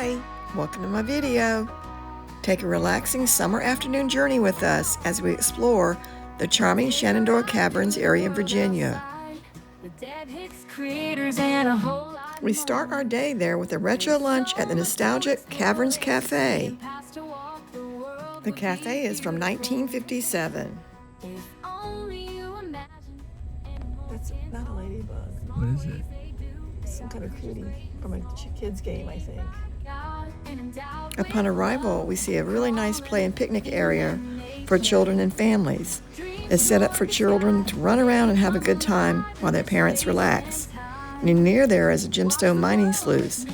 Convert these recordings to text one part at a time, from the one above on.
Hi, welcome to my video. Take a relaxing summer afternoon journey with us as we explore the charming Shenandoah Caverns area in Virginia. We start our day there with a retro lunch at the nostalgic Caverns Café. The cafe is from 1957. That's not a ladybug. What is it? Some kind of cutie from a kid's game, I think. Upon arrival, we see a really nice play and picnic area for children and families. It's set up for children to run around and have a good time while their parents relax. And near there is a gemstone mining sluice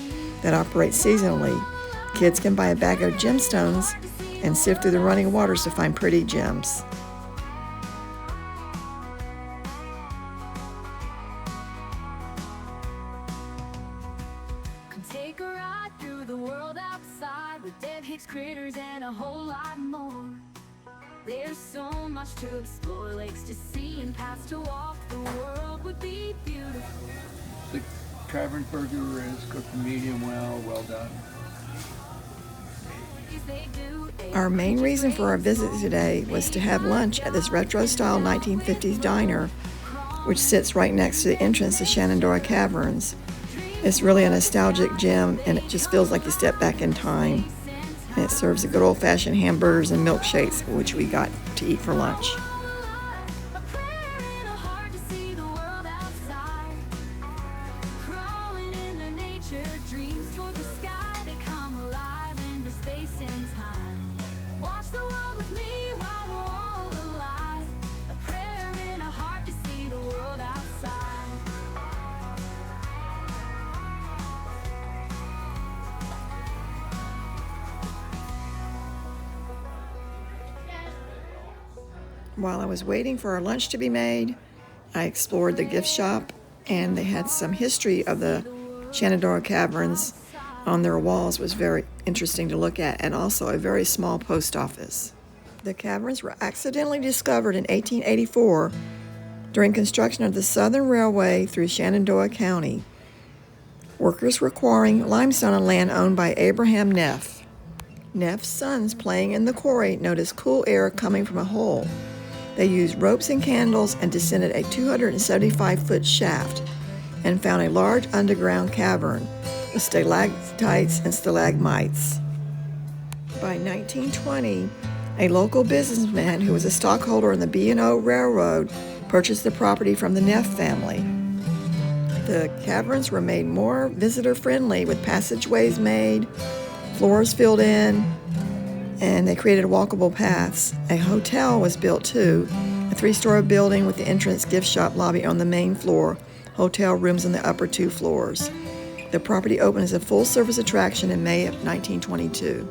that operates seasonally. Kids can buy a bag of gemstones and sift through the running waters to find pretty gems. Take a ride through the world outside with dead Hicks critters and a whole lot more. There's so much to explore, lakes to see and paths to walk. The world would be beautiful. The Caverns burger is cooked medium well done. Our main reason for our visit today was to have lunch at this retro-style 1950s diner, which sits right next to the entrance to Shenandoah Caverns. It's really a nostalgic gem, and it just feels like you step back in time. And it serves the good old-fashioned hamburgers and milkshakes, which we got to eat for lunch. While I was waiting for our lunch to be made, I explored the gift shop, and they had some history of the Shenandoah Caverns on their walls. It was very interesting to look at, and also a very small post office. The caverns were accidentally discovered in 1884 during construction of the Southern Railway through Shenandoah County. Workers were quarrying limestone on land owned by Abraham Neff. Neff's sons playing in the quarry noticed cool air coming from a hole. They used ropes and candles and descended a 275-foot shaft and found a large underground cavern with stalactites and stalagmites. By 1920, a local businessman who was a stockholder in the B&O Railroad purchased the property from the Neff family. The caverns were made more visitor-friendly with passageways made, floors filled in, and they created walkable paths. A hotel was built too, a 3-story building with the entrance gift shop lobby on the main floor, hotel rooms on the upper 2 floors. The property opened as a full-service attraction in May of 1922.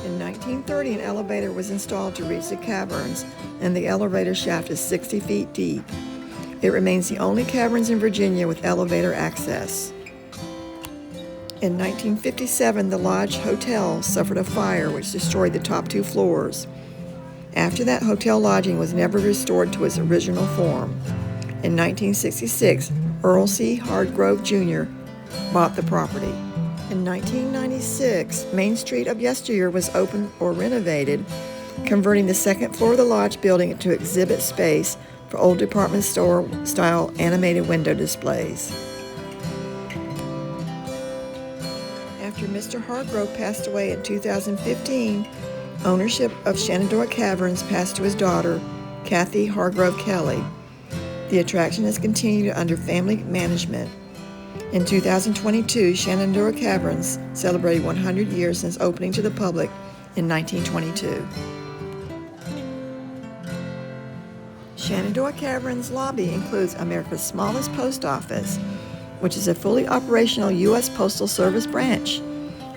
In 1930, an elevator was installed to reach the caverns, and the elevator shaft is 60 feet deep. It remains the only caverns in Virginia with elevator access. In 1957, the Lodge Hotel suffered a fire which destroyed the top 2 floors. After that, hotel lodging was never restored to its original form. In 1966, Earl C. Hardgrove Jr. bought the property. In 1996, Main Street of Yesteryear was opened or renovated, converting the second floor of the Lodge building into exhibit space for old department store-style animated window displays. After Mr. Hargrove passed away in 2015, ownership of Shenandoah Caverns passed to his daughter, Kathy Hargrove Kelly. The attraction has continued under family management. In 2022, Shenandoah Caverns celebrated 100 years since opening to the public in 1922. Shenandoah Caverns lobby includes America's smallest post office, which is a fully operational U.S. Postal Service branch.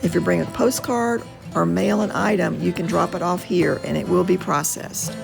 If you bring a postcard or mail an item, you can drop it off here and it will be processed.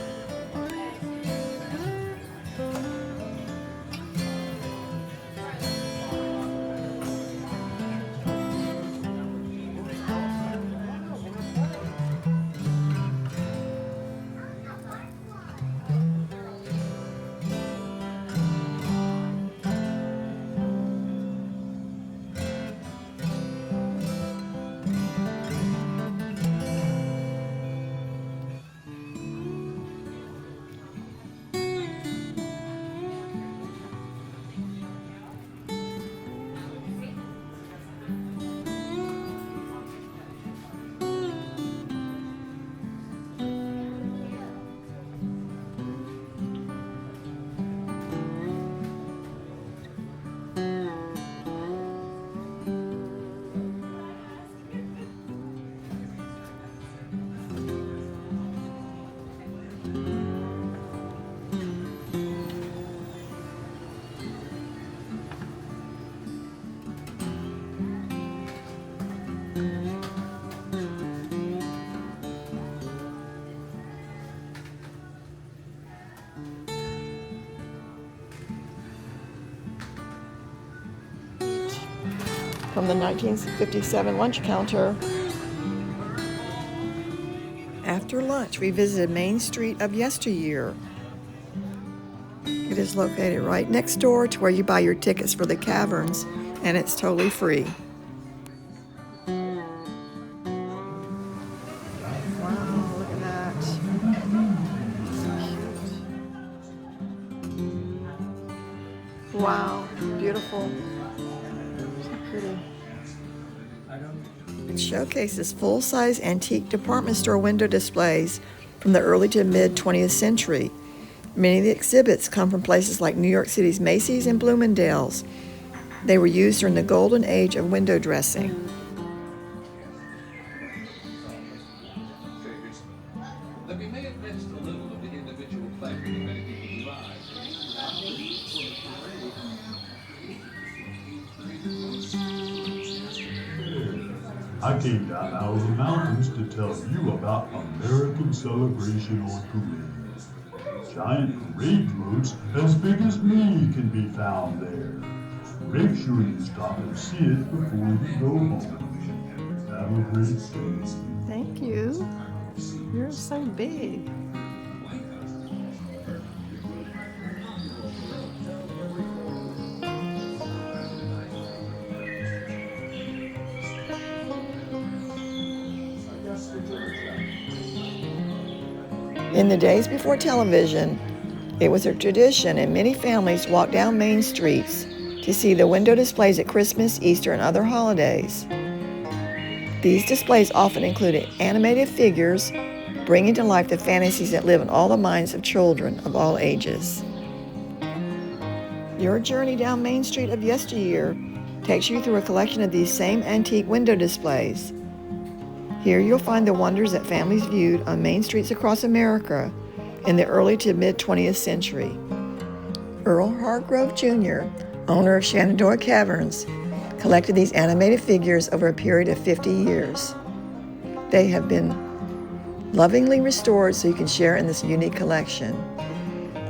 from the 1957 lunch counter. After lunch, we visited Main Street of Yesteryear. It is located right next door to where you buy your tickets for the Caverns, and it's totally free. Wow, look at that. So cute. Wow, beautiful. So pretty. It showcases full-size antique department store window displays from the early to mid-20th century. Many of the exhibits come from places like New York City's Macy's and Bloomingdale's. They were used during the golden age of window dressing. I came down out of the mountains to tell you about American Celebration on Parade. Giant parade floats as big as me can be found there. Make sure you stop and see it before you go home. Have a great day. Thank you. You're so big. In the days before television, it was a tradition in many families to walk down main streets to see the window displays at Christmas, Easter, and other holidays. These displays often included animated figures, bringing to life the fantasies that live in all the minds of children of all ages. Your journey down Main Street of Yesteryear takes you through a collection of these same antique window displays. Here you'll find the wonders that families viewed on main streets across America in the early to mid-20th century. Earl Hargrove Jr., owner of Shenandoah Caverns, collected these animated figures over a period of 50 years. They have been lovingly restored so you can share in this unique collection.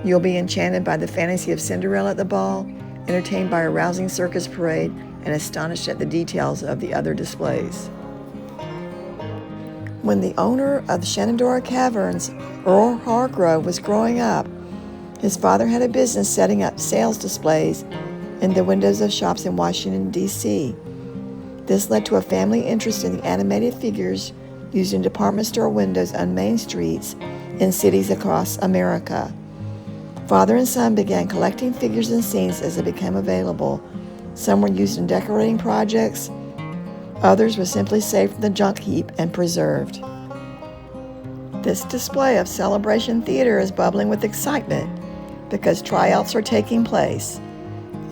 You'll be enchanted by the fantasy of Cinderella at the ball, entertained by a rousing circus parade, and astonished at the details of the other displays. When the owner of Shenandoah Caverns, Earl Hargrove, was growing up, his father had a business setting up sales displays in the windows of shops in Washington, D.C. This led to a family interest in the animated figures used in department store windows on main streets in cities across America. Father and son began collecting figures and scenes as they became available. Some were used in decorating projects. Others were simply saved from the junk heap and preserved. This display of Celebration Theater is bubbling with excitement because tryouts are taking place.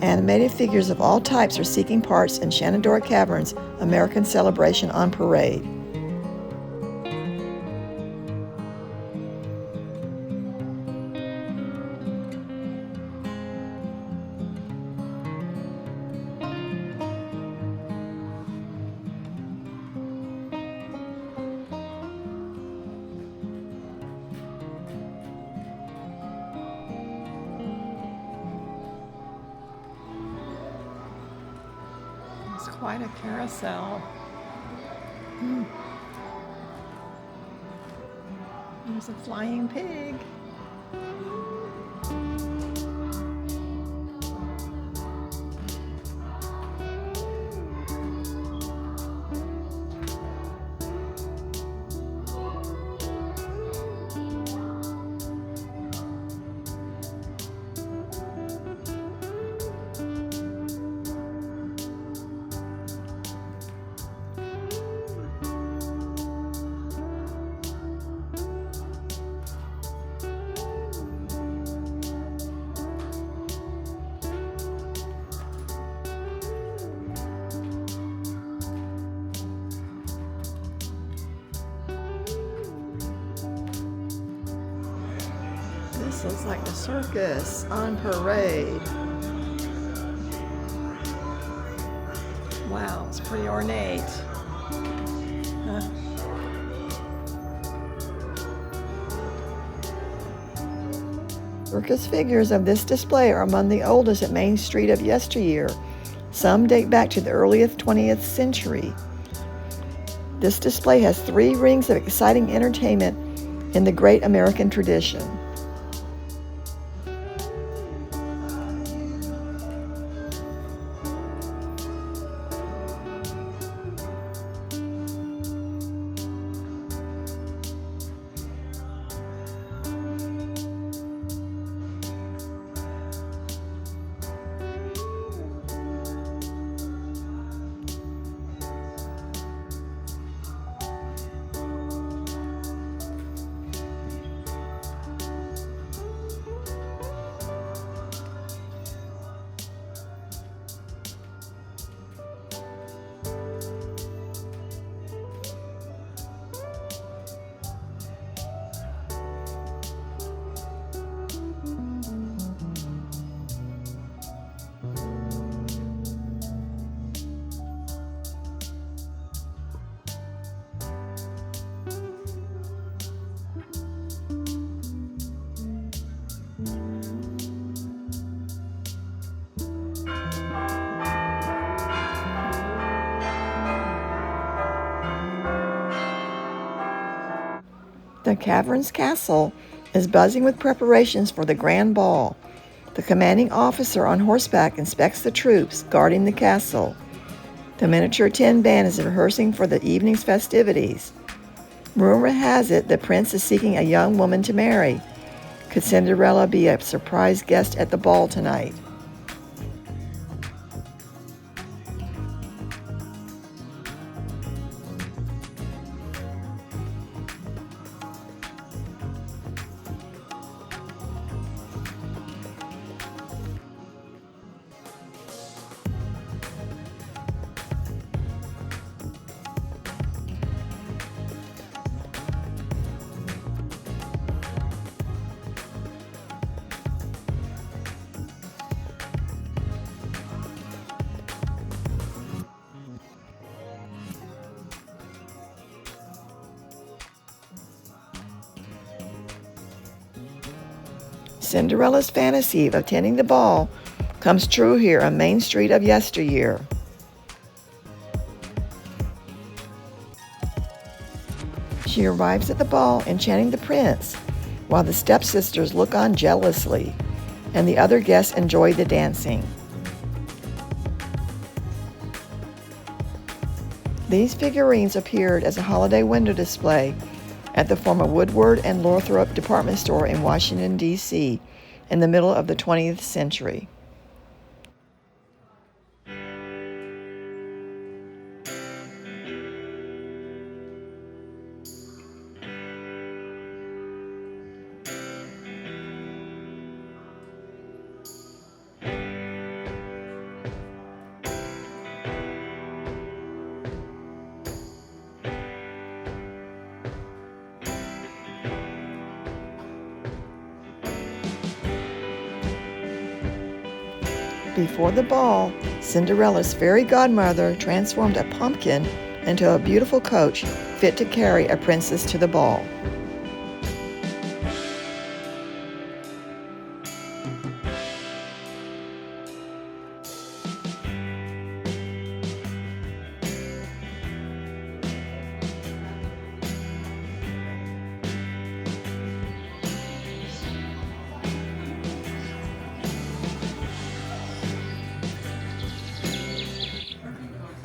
Animated figures of all types are seeking parts in Shenandoah Caverns' American Celebration on Parade. It's quite a carousel. There's a flying pig. This looks like the circus on parade. Wow, it's pretty ornate. Circus figures of this display are among the oldest at Main Street of Yesteryear. Some date back to the earliest 20th century. This display has 3 rings of exciting entertainment in the great American tradition. The Caverns Castle is buzzing with preparations for the grand ball. The commanding officer on horseback inspects the troops guarding the castle. The miniature tin band is rehearsing for the evening's festivities. Rumor has it the prince is seeking a young woman to marry. Could Cinderella be a surprise guest at the ball tonight? Cinderella's fantasy of attending the ball comes true here on Main Street of Yesteryear. She arrives at the ball enchanting the prince, while the stepsisters look on jealously, and the other guests enjoy the dancing. These figurines appeared as a holiday window display at the former Woodward and Lothrop department store in Washington, D.C. in the middle of the 20th century. Before the ball, Cinderella's fairy godmother transformed a pumpkin into a beautiful coach fit to carry a princess to the ball.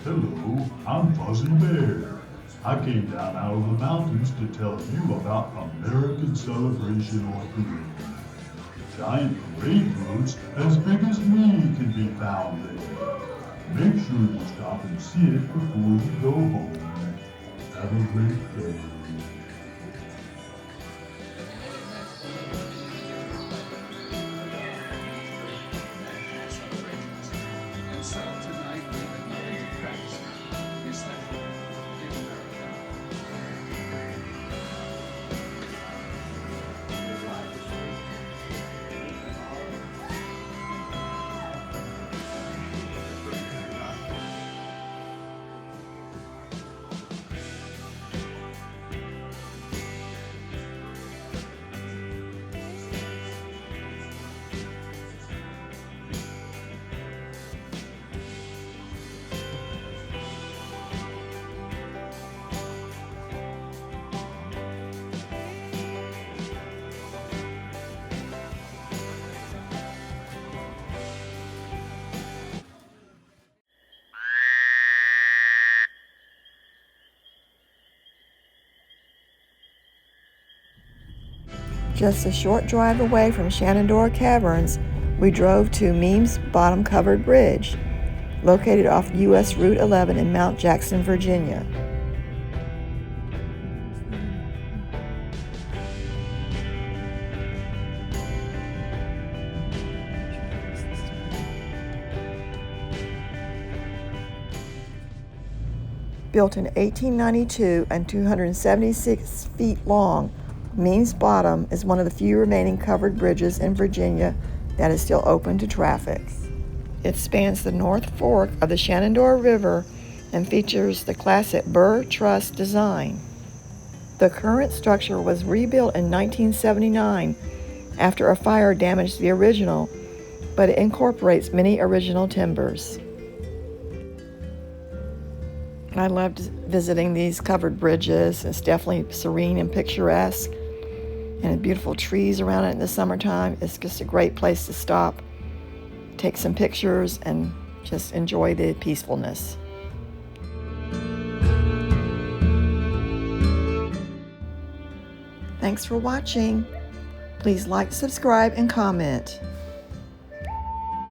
Hello, I'm Fuzzy Bear. I came down out of the mountains to tell you about American Celebration on Parade. Giant parade floats as big as me can be found there. Make sure you stop and see it before you go home. Have a great day. Just a short drive away from Shenandoah Caverns, we drove to Meem's Bottom Covered Bridge, located off U.S. Route 11 in Mount Jackson, Virginia. Built in 1892 and 276 feet long, Meem's Bottom is one of the few remaining covered bridges in Virginia that is still open to traffic. It spans the North Fork of the Shenandoah River and features the classic Burr Truss design. The current structure was rebuilt in 1979 after a fire damaged the original, but it incorporates many original timbers. I loved visiting these covered bridges. It's definitely serene and picturesque, and beautiful trees around it in the summertime. It's just a great place to stop, take some pictures, and just enjoy the peacefulness. Thanks for watching. Please like, subscribe, and comment.